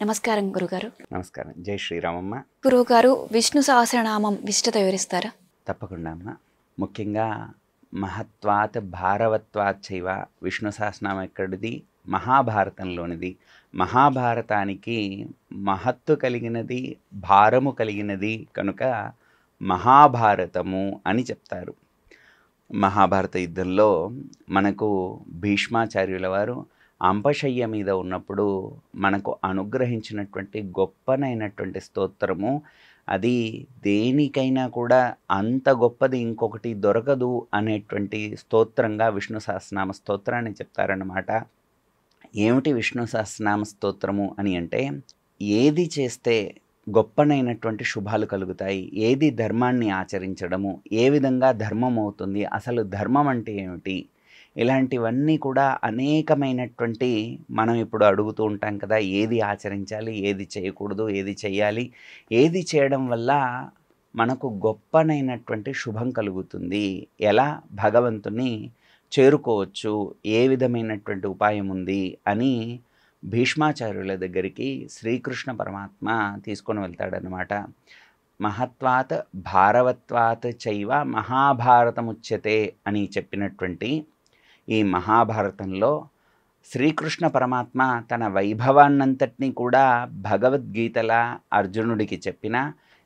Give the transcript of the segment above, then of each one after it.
నమస్కారం గురుగారు. నమస్కారం. జై శ్రీరామమ్మ. గురువుగారు, విష్ణు సహస్రనామం విశిష్టత వివరిస్తారా? తప్పకుండా అమ్మ. ముఖ్యంగా మహత్వాత్ భారవత్వాత్ చైవ విష్ణు సహస్రనామం ఎక్కడిది? మహాభారతంలోనిది. మహాభారతానికి మహత్తు కలిగినది, భారము కలిగినది కనుక మహాభారతము అని చెప్తారు. మహాభారత యుద్ధంలో మనకు భీష్మాచార్యుల వారు అంపశయ్య మీద ఉన్నప్పుడు మనకు అనుగ్రహించినటువంటి గొప్పనైనటువంటి స్తోత్రము. అది దేనికైనా కూడా అంత గొప్పది ఇంకొకటి దొరకదు అనేటువంటి స్తోత్రంగా విష్ణు సహస్రనామ స్తోత్రాన్ని చెప్తారన్నమాట. ఏమిటి విష్ణు సహస్రనామ స్తోత్రము అని అంటే, ఏది చేస్తే గొప్పనైనటువంటి శుభాలు కలుగుతాయి, ఏది ధర్మాన్ని ఆచరించడము, ఏ విధంగా ధర్మం అవుతుంది, అసలు ధర్మం అంటే ఏమిటి, ఇలాంటివన్నీ కూడా అనేకమైనటువంటి మనం ఇప్పుడు అడుగుతూ ఉంటాం కదా, ఏది ఆచరించాలి, ఏది చేయకూడదు, ఏది చేయాలి, ఏది చేయడం వల్ల మనకు గొప్పనైనటువంటి శుభం కలుగుతుంది, ఎలా భగవంతుని చేరుకోవచ్చు, ఏ విధమైనటువంటి ఉపాయం ఉంది అని భీష్మాచార్యుల దగ్గరికి శ్రీకృష్ణ పరమాత్మ తీసుకొని వెళ్తాడనమాట. మహత్వాత్ భారవత్వాత్ చైవ మహాభారతముచ్యతే అని చెప్పినటువంటి ఈ మహాభారతంలో శ్రీకృష్ణ పరమాత్మ తన వైభవాన్నంతటినీ కూడా భగవద్గీతలా అర్జునుడికి చెప్పిన,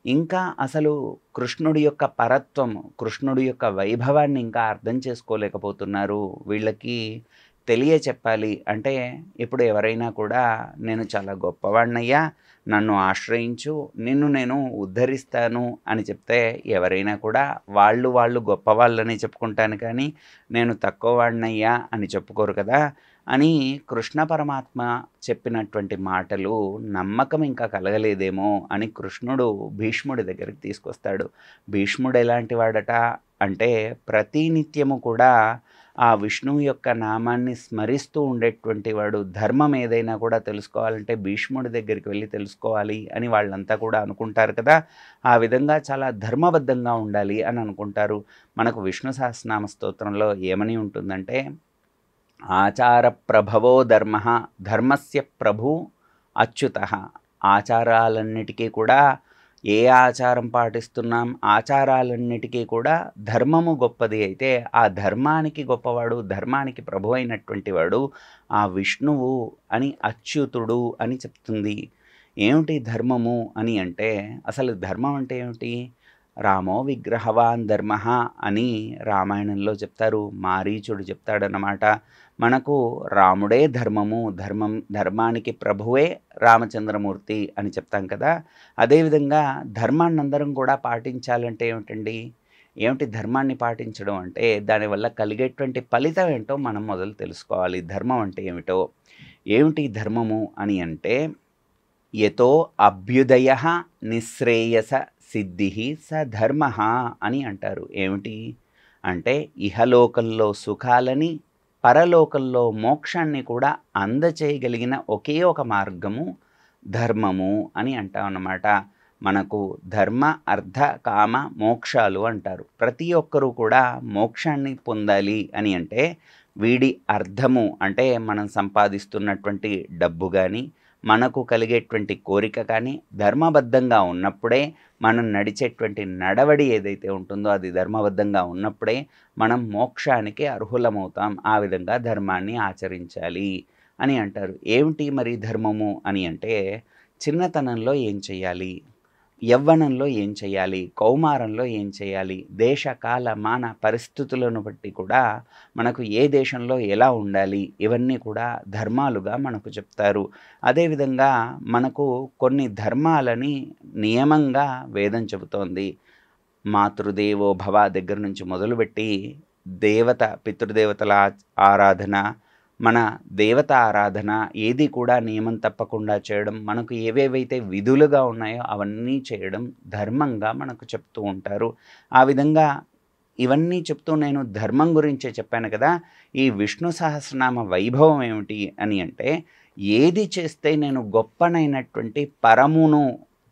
ఇంకా అసలు కృష్ణుడి యొక్క పరత్వం, కృష్ణుడి యొక్క వైభవాన్ని ఇంకా అర్థం చేసుకోలేకపోతున్నారు. వీళ్ళకి తెలియచెప్పాలి అంటే, ఇప్పుడు ఎవరైనా కూడా నేను చాలా గొప్పవాణ్ణయ్యా, నన్ను ఆశ్రయించు, నిన్ను నేను ఉద్ధరిస్తాను అని చెప్తే ఎవరైనా కూడా వాళ్ళు గొప్పవాళ్ళని చెప్పుకుంటాను, కానీ నేను తక్కువవాణ్ణయ్యా అని చెప్పుకోరు కదా అని కృష్ణ పరమాత్మ చెప్పినటువంటి మాటలు నమ్మకం ఇంకా కలగలేదేమో అని కృష్ణుడు భీష్ముడి దగ్గరికి తీసుకొస్తాడు. భీష్ముడు ఎలాంటి వాడట అంటే, ప్రతినిత్యము కూడా ఆ విష్ణువు యొక్క నామాన్ని స్మరిస్తూ ఉండేటువంటి వాడు. ధర్మం ఏదైనా కూడా తెలుసుకోవాలంటే భీష్ముడి దగ్గరికి వెళ్ళి తెలుసుకోవాలి అని వాళ్ళంతా కూడా అనుకుంటారు కదా. ఆ విధంగా చాలా ధర్మబద్ధంగా ఉండాలి అని అనుకుంటారు. మనకు విష్ణు సహస్రనామ స్తోత్రంలో ఏమని ఉంటుందంటే, ఆచార ప్రభవో ధర్మ, ధర్మస్య ప్రభు అచ్యుత. ఆచారాలన్నిటికీ కూడా, ఏ ఆచారం పాటిస్తున్నాం, ఆచారాలన్నిటికీ కూడా ధర్మము గొప్పది అయితే ఆ ధర్మానికి గొప్పవాడు, ధర్మానికి ప్రభు అయినటువంటి వాడు ఆ విష్ణువు అని అచ్యుతుడు అని చెప్తుంది. ఏమిటి ధర్మము అని అంటే, అసలు ధర్మం అంటే ఏమిటి? రామో విగ్రహవాన్ ధర్మ అని రామాయణంలో చెప్తారు, మారీచుడు చెప్తాడనమాట. మనకు రాముడే ధర్మము, ధర్మానికి ప్రభువే రామచంద్రమూర్తి అని చెప్తాం కదా. అదేవిధంగా ధర్మాన్ని అందరం కూడా పాటించాలంటే ఏమిటండి? ఏమిటి ధర్మాన్ని పాటించడం అంటే, దానివల్ల కలిగేటువంటి ఫలితం ఏంటో మనం మొదలు తెలుసుకోవాలి. ధర్మం అంటే ఏమిటో. ఏమిటి ధర్మము అని అంటే, యతో అభ్యుదయ నిశ్రేయస సిద్ధి స ధర్మ అని అంటారు. ఏమిటి అంటే, ఇహలోకంలో సుఖాలని, పరలోకంలో మోక్షాన్ని కూడా అందచేయగలిగిన ఒకే ఒక మార్గము ధర్మము అని అంటామన్నమాట. మనకు ధర్మ, అర్థ, కామ, మోక్షాలు అంటారు. ప్రతి ఒక్కరూ కూడా మోక్షాన్ని పొందాలి అని అంటే, వీడి అర్థము అంటే మనం సంపాదిస్తున్నటువంటి డబ్బు కానీ, మనకు కలిగేటువంటి కోరిక కానీ ధర్మబద్ధంగా ఉన్నప్పుడే, మనం నడిచేటువంటి నడవడి ఏదైతే ఉంటుందో అది ధర్మబద్ధంగా ఉన్నప్పుడే మనం మోక్షానికి అర్హులమవుతాం. ఆ విధంగా ధర్మాన్ని ఆచరించాలి అని అంటారు. ఏమిటి మరి ధర్మము అని అంటే, చిన్నతనంలో ఏం చేయాలి, యవ్వనంలో ఏం చేయాలి, కౌమారంలో ఏం చేయాలి, దేశ కాల మాన పరిస్థితులను బట్టి కూడా మనకు ఏ దేశంలో ఎలా ఉండాలి, ఇవన్నీ కూడా ధర్మాలుగా మనకు చెప్తారు. అదేవిధంగా మనకు కొన్ని ధర్మాలని నియమంగా వేదం చెబుతోంది. మాతృదేవో భవ దగ్గర నుంచి మొదలుపెట్టి పితృదేవతల ఆరాధన, మన దేవత ఆరాధన ఏది కూడా నియమం తప్పకుండా చేయడం, మనకు ఏవేవైతే విధులుగా ఉన్నాయో అవన్నీ చేయడం ధర్మంగా మనకు చెప్తూ ఉంటారు. ఆ విధంగా ఇవన్నీ చెప్తూ నేను ధర్మం గురించే చెప్పాను కదా. ఈ విష్ణు సహస్రనామ వైభవం ఏమిటి అని అంటే, ఏది చేస్తే నేను గొప్పనైనటువంటి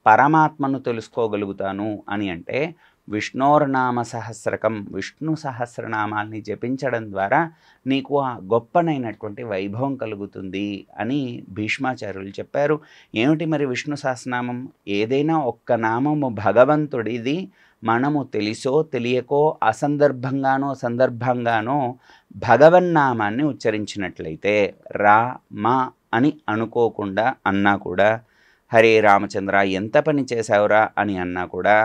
పరమాత్మను తెలుసుకోగలుగుతాను అని అంటే, విష్ణోర్నామ సహస్రకం, విష్ణు సహస్రనామాల్ని జపించడం ద్వారా నీకు ఆ గొప్పనైనటువంటి వైభవం కలుగుతుంది అని భీష్మాచార్యులు చెప్పారు. ఏమిటి మరి విష్ణు సహస్రనామం? ఏదైనా ఒక్క నామము భగవంతుడిది మనము తెలిసో తెలియకో అసందర్భంగానో సందర్భంగానో భగవన్నామాన్ని ఉచ్చరించినట్లయితే రా మా అని అనుకోకుండా అన్నా కూడా, హరే రామచంద్ర ఎంత పని చేశావురా అని అన్నా కూడా,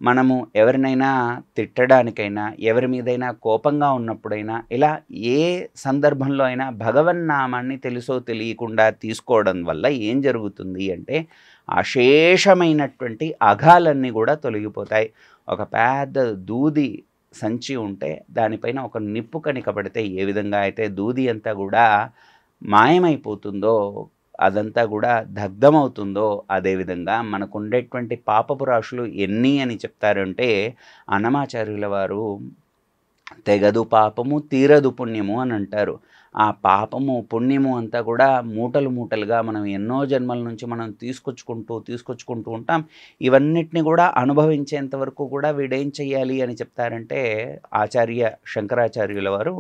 మనము ఎవరినైనా తిట్టడానికైనా ఎవరి మీదైనా కోపంగా ఉన్నప్పుడైనా ఇలా ఏ సందర్భంలో అయినా భగవన్నామాన్ని తెలుసో తెలియకుండా తీసుకోవడం వల్ల ఏం జరుగుతుంది అంటే అశేషమైనటువంటి అఘాలన్నీ కూడా తొలగిపోతాయి. ఒక పెద్ద దూది సంచి ఉంటే దానిపైన ఒక నిప్పు కణిక పడితే ఏ విధంగా అయితే దూది అంతా కూడా మాయమైపోతుందో, అదంతా కూడా దగ్ధమవుతుందో, అదేవిధంగా మనకు ఉండేటువంటి పాపపు రాశులు ఎన్ని అని చెప్తారంటే అన్నమాచార్యుల వారు తెగదు పాపము తీరదు పుణ్యము అని అంటారు. ఆ పాపము పుణ్యము అంతా కూడా మూటలు మూటలుగా మనం ఎన్నో జన్మల నుంచి మనం తీసుకొచ్చుకుంటూ ఉంటాం. ఇవన్నిటిని కూడా అనుభవించేంత వరకు కూడా వీడేం చెయ్యాలి అని చెప్తారంటే ఆచార్య శంకరాచార్యుల వారు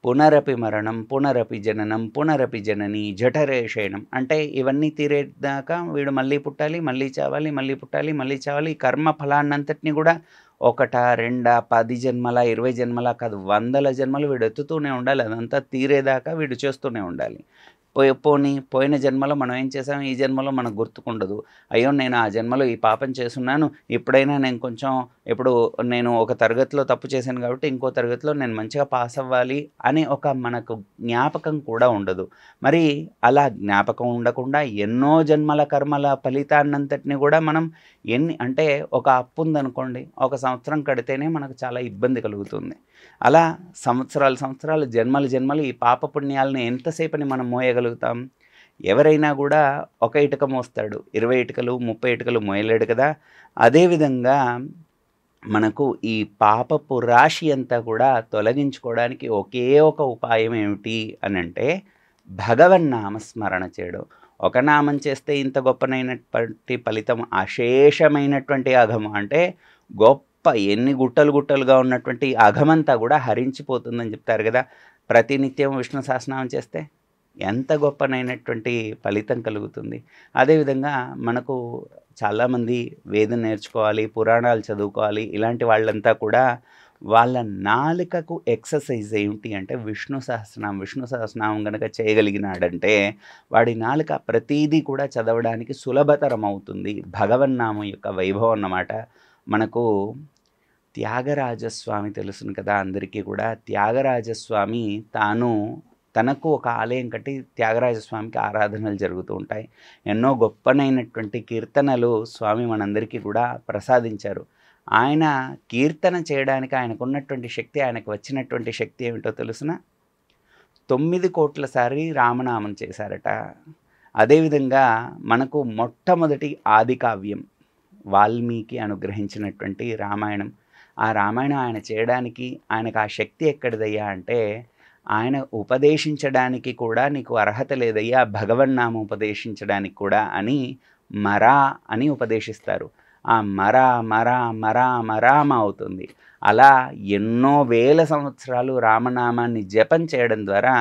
పునరపి మరణం పునరపి జననం పునరపి జనని జఠరే శయనం, అంటే ఇవన్నీ తీరేదాకా వీడు మళ్ళీ పుట్టాలి, మళ్ళీ చావాలి, మళ్ళీ పుట్టాలి, మళ్ళీ చావాలి. ఈ కర్మ ఫలాన్నంతటిని కూడా 1, 2, 10 జన్మల 20 జన్మల కాదు, 100 జన్మలు వీడు ఎత్తుతూనే ఉండాలి. అదంతా తీరేదాకా వీడు చేస్తూనే ఉండాలి. పోయిన జన్మలో మనం ఏం చేసాం, ఈ జన్మలో మనకు గుర్తుకుండదు. అయ్యో నేను ఆ జన్మలో ఈ పాపం చేస్తున్నాను, ఇప్పుడైనా ఇప్పుడు నేను ఒక తరగతిలో తప్పు చేశాను కాబట్టి ఇంకో తరగతిలో నేను మంచిగా పాస్ అవ్వాలి అని మనకు జ్ఞాపకం కూడా ఉండదు. మరి అలా జ్ఞాపకం ఉండకుండా ఎన్నో జన్మల కర్మల ఫలితాన్నంతటిని కూడా మనం అంటే ఒక అప్పు ఉందనుకోండి, 1 సంవత్సరం కడితేనే మనకు చాలా ఇబ్బంది కలుగుతుంది. అలా సంవత్సరాలు జన్మలు ఈ పాపపుణ్యాలను ఎంతసేపని మనం మోయగలుగుతాం? ఎవరైనా కూడా 1 ఇటుక మోస్తాడు, 20 ఇటుకలు 30 ఇటుకలు మోయలేడు కదా. అదేవిధంగా మనకు ఈ పాపపు రాశి అంతా కూడా తొలగించుకోవడానికి ఒకే ఒక ఉపాయం ఏమిటి అని అంటే భగవన్నామస్మరణ చేయడం. ఒక నామం చేస్తే ఇంత గొప్పనైనటువంటి ఫలితం, అశేషమైనటువంటి అఘము అంటే గొప్ప ఎన్ని గుట్టలుగా ఉన్నటువంటి అఘమంతా కూడా హరించిపోతుందని చెప్తారు కదా. ప్రతినిత్యం విష్ణు సహస్రనామం చేస్తే ఎంత గొప్పనైనటువంటి ఫలితం కలుగుతుంది. అదేవిధంగా మనకు చాలామంది వేదం నేర్చుకోవాలి, పురాణాలు చదువుకోవాలి, ఇలాంటి వాళ్ళంతా కూడా వాళ్ళ నాలుకకు ఎక్సర్సైజ్ ఏమిటి అంటే విష్ణు సహస్రనామం కనుక చేయగలిగినాడంటే వాడి నాలుక ప్రతీదీ కూడా చదవడానికి సులభతరం అవుతుంది. భగవన్నామం యొక్క వైభవం అన్నమాట. మనకు త్యాగరాజస్వామి తెలుసును కదా అందరికీ కూడా. త్యాగరాజస్వామి తనకు ఒక ఆలయం కట్టి త్యాగరాజస్వామికి ఆరాధనలు జరుగుతూ ఉంటాయి. ఎన్నో గొప్పనైనటువంటి కీర్తనలు స్వామి మనందరికీ కూడా ప్రసాదించారు. ఆయన కీర్తన చేయడానికి ఆయనకున్నటువంటి శక్తి, ఆయనకు వచ్చినటువంటి శక్తి ఏమిటో తెలుసునా? 9 కోట్ల సారి రామనామం చేశారట. అదేవిధంగా మనకు మొట్టమొదటి ఆది కావ్యం వాల్మీకి అనుగ్రహించినటువంటి రామాయణం. ఆ రామాయణం ఆయన చేయడానికి ఆయనకు ఆ శక్తి ఎక్కడిదయ్యా అంటే ఆయన ఉపదేశించడానికి కూడా నీకు అర్హత లేదయ్యా భగవన్నామం ఉపదేశించడానికి కూడా అని మరా అని ఉపదేశిస్తారు. ఆ మరామ అవుతుంది. అలా ఎన్నో వేల సంవత్సరాలు రామనామాన్ని జపం చేయడం ద్వారా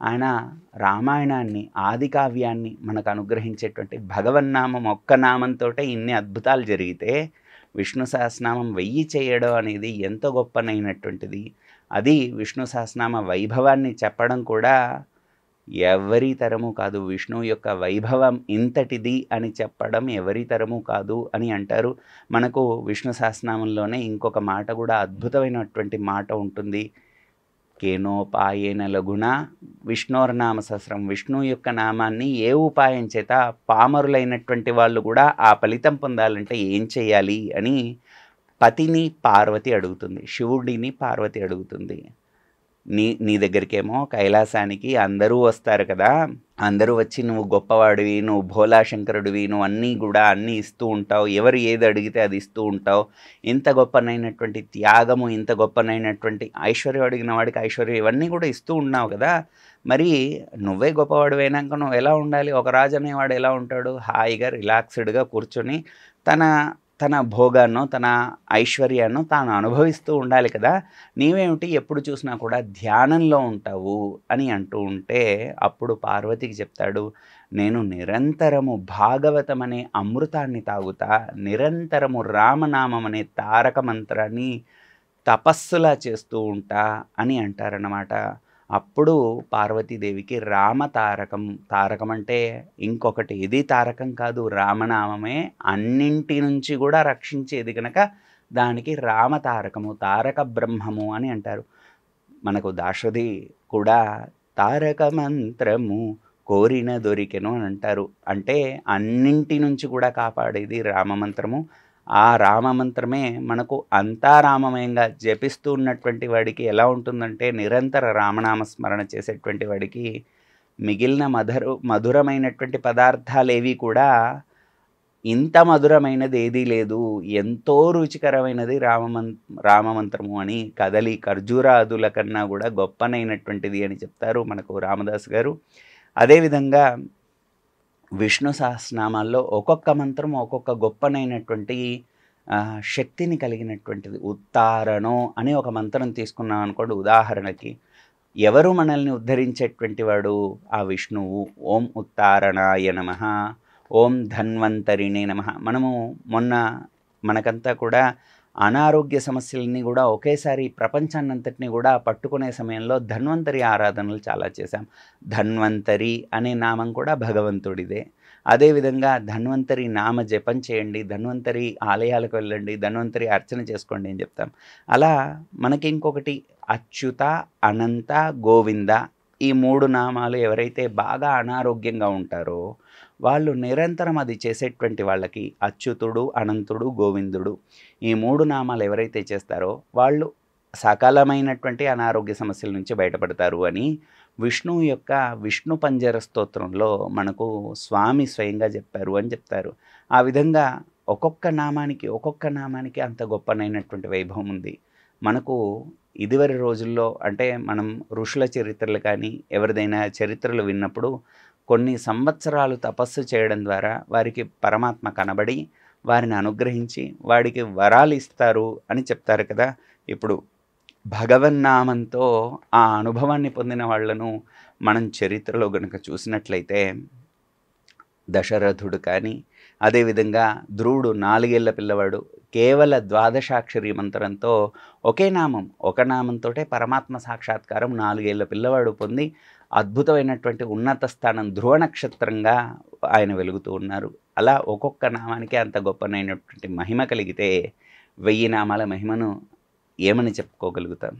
ఆయన రామాయణాన్ని ఆది కావ్యాన్ని మనకు అనుగ్రహించేటువంటి భగవన్నామం ఒక్క నామంతో ఇన్ని అద్భుతాలు జరిగితే విష్ణు సహస్రనామం 1000 చేయడం అనేది ఎంతో గొప్పనైనటువంటిది. అది విష్ణు సహస్రనామ వైభవాన్ని చెప్పడం కూడా ఎవరి తరము కాదు. విష్ణువు యొక్క వైభవం ఇంతటిది అని చెప్పడం ఎవరి తరము కాదు అని అంటారు. మనకు విష్ణు సహస్రనామంలోనే ఇంకొక మాట కూడా అద్భుతమైనటువంటి మాట ఉంటుంది. కేనోపాయేన లఘున విష్ణోర్నామ సహస్రం. విష్ణు యొక్క నామాన్ని ఏ ఉపాయం చేత పామరులైనటువంటి వాళ్ళు కూడా ఆ ఫలితం పొందాలంటే ఏం చేయాలి అని పతిని పార్వతి అడుగుతుంది, శివుడిని పార్వతి అడుగుతుంది. నీ దగ్గరికేమో కైలాసానికి అందరూ వస్తారు కదా, అందరూ వచ్చి నువ్వు గొప్పవాడివి, నువ్వు భోలాశంకరుడివి, నువ్వు అన్నీ ఇస్తూ ఉంటావు, ఎవరు ఏది అడిగితే అది ఇస్తూ ఉంటావు, ఇంత గొప్పనైనటువంటి త్యాగము, ఇంత గొప్పనైనటువంటి ఐశ్వర్యం, అడిగిన వాడికి ఐశ్వర్యం, ఇవన్నీ కూడా ఇస్తూ ఉన్నావు కదా. మరి నువ్వే గొప్పవాడు అయినాక నువ్వు ఎలా ఉండాలి? ఒక రాజు అనేవాడు ఎలా ఉంటాడు? హాయిగా రిలాక్స్డ్గా కూర్చొని తన తన భోగాన్నో తన ఐశ్వర్యాన్నో తాను అనుభవిస్తూ ఉండాలి కదా, నీవేమిటి ఎప్పుడు చూసినా కూడా ధ్యానంలో ఉంటావు అని అంటూ ఉంటే అప్పుడు పార్వతికి చెప్తాడు, నేను నిరంతరము భాగవతం అనే అమృతాన్ని తాగుతా, నిరంతరము రామనామం అనే తారక మంత్రాన్ని తపస్సులా చేస్తూ ఉంటా అని అంటారన్నమాట. అప్పుడు పార్వతీదేవికి రామతారకం, తారకం అంటే ఇంకొకటి ఏది తారకం కాదు, రామనామమే అన్నింటి నుంచి కూడా రక్షించేది కనుక దానికి రామతారకము, తారక బ్రహ్మము అని అంటారు. మనకు దాశరథి కూడా తారక మంత్రము కోరిన దొరికెను అని అంటారు. అంటే అన్నింటి నుంచి కూడా కాపాడేది రామమంత్రము. ఆ రామమంత్రమే మనకు అంతా రామమయంగా జపిస్తూ ఉన్నటువంటి వాడికి ఎలా ఉంటుందంటే, నిరంతర రామనామ స్మరణ చేసేటువంటి వాడికి మిగిలిన మధురమైనటువంటి పదార్థాలేవి కూడా ఇంత మధురమైనది ఏదీ లేదు, ఎంతో రుచికరమైనది రామమంత్రము అని, కదలి ఖర్జూరాదుల కన్నా కూడా గొప్పనైనటువంటిది అని చెప్తారు మనకు రామదాస్ గారు. అదేవిధంగా విష్ణు సహస్రనామాల్లో ఒక్కొక్క మంత్రం ఒక్కొక్క గొప్పనైనటువంటి శక్తిని కలిగినటువంటిది. ఉత్తారణం అనే ఒక మంత్రం తీసుకున్నాం అనుకోండి ఉదాహరణకి, ఎవరు మనల్ని ఉద్ధరించేటువంటి వాడు? ఆ విష్ణువు. ఓం ఉత్తారణాయ నమః, ఓం ధన్వంతరిణే నమః. మనము మొన్న మనకంతా కూడా అనారోగ్య సమస్యలన్నీ కూడా ఒకేసారి ప్రపంచాన్నంతటినీ కూడా పట్టుకునే సమయంలో ధన్వంతరి ఆరాధనలు చాలా చేశాం. ధన్వంతరి అనే నామం కూడా భగవంతుడిదే. అదేవిధంగా ధన్వంతరి నామ జపం చేయండి, ధన్వంతరి ఆలయాలకు వెళ్ళండి, ధన్వంతరి అర్చన చేసుకోండి అని చెప్తాం. అలా మనకి ఇంకొకటి అచ్యుత, అనంత, గోవింద, ఈ 3 నామాలు ఎవరైతే బాగా అనారోగ్యంగా ఉంటారో వాళ్ళు నిరంతరం అది చేసేటువంటి వాళ్ళకి అచ్యుతుడు, అనంతుడు, గోవిందుడు, ఈ 3 నామాలు ఎవరైతే చేస్తారో వాళ్ళు సకలమైనటువంటి అనారోగ్య సమస్యల నుంచి బయటపడతారు అని విష్ణువు యొక్క విష్ణు పంజర స్తోత్రంలో మనకు స్వామి స్వయంగా చెప్పారు అని చెప్తారు. ఆ విధంగా ఒక్కొక్క నామానికి అంత గొప్పనైనటువంటి వైభవం ఉంది. మనకు ఇదివరి రోజుల్లో అంటే మనం ఋషుల చరిత్రలు కానీ ఎవరిదైనా చరిత్రలు విన్నప్పుడు కొన్ని సంవత్సరాలు తపస్సు చేయడం ద్వారా వారికి పరమాత్మ కనబడి వారిని అనుగ్రహించి వాడికి వరాలు ఇస్తారు అని చెప్తారు కదా. ఇప్పుడు భగవన్నామంతో ఆ అనుభవాన్ని పొందిన వాళ్ళను మనం చరిత్రలో గనుక చూసినట్లయితే దశరథుడు కానీ, అదేవిధంగా ధ్రువుడు 4 ఏళ్ల పిల్లవాడు కేవల ద్వాదశాక్షరి మంత్రంతో ఒక నామంతోటే పరమాత్మ సాక్షాత్కారం 4 ఏళ్ల పిల్లవాడు పొంది అద్భుతమైనటువంటి ఉన్నత స్థానం ధ్రువ నక్షత్రంగా ఆయన వెలుగుతూ ఉన్నారు. అలా ఒక్కొక్క నామానికి అంత గొప్పనైనటువంటి మహిమ కలిగితే 1000 నామాల మహిమను ఏమని చెప్పుకోగలుగుతాం?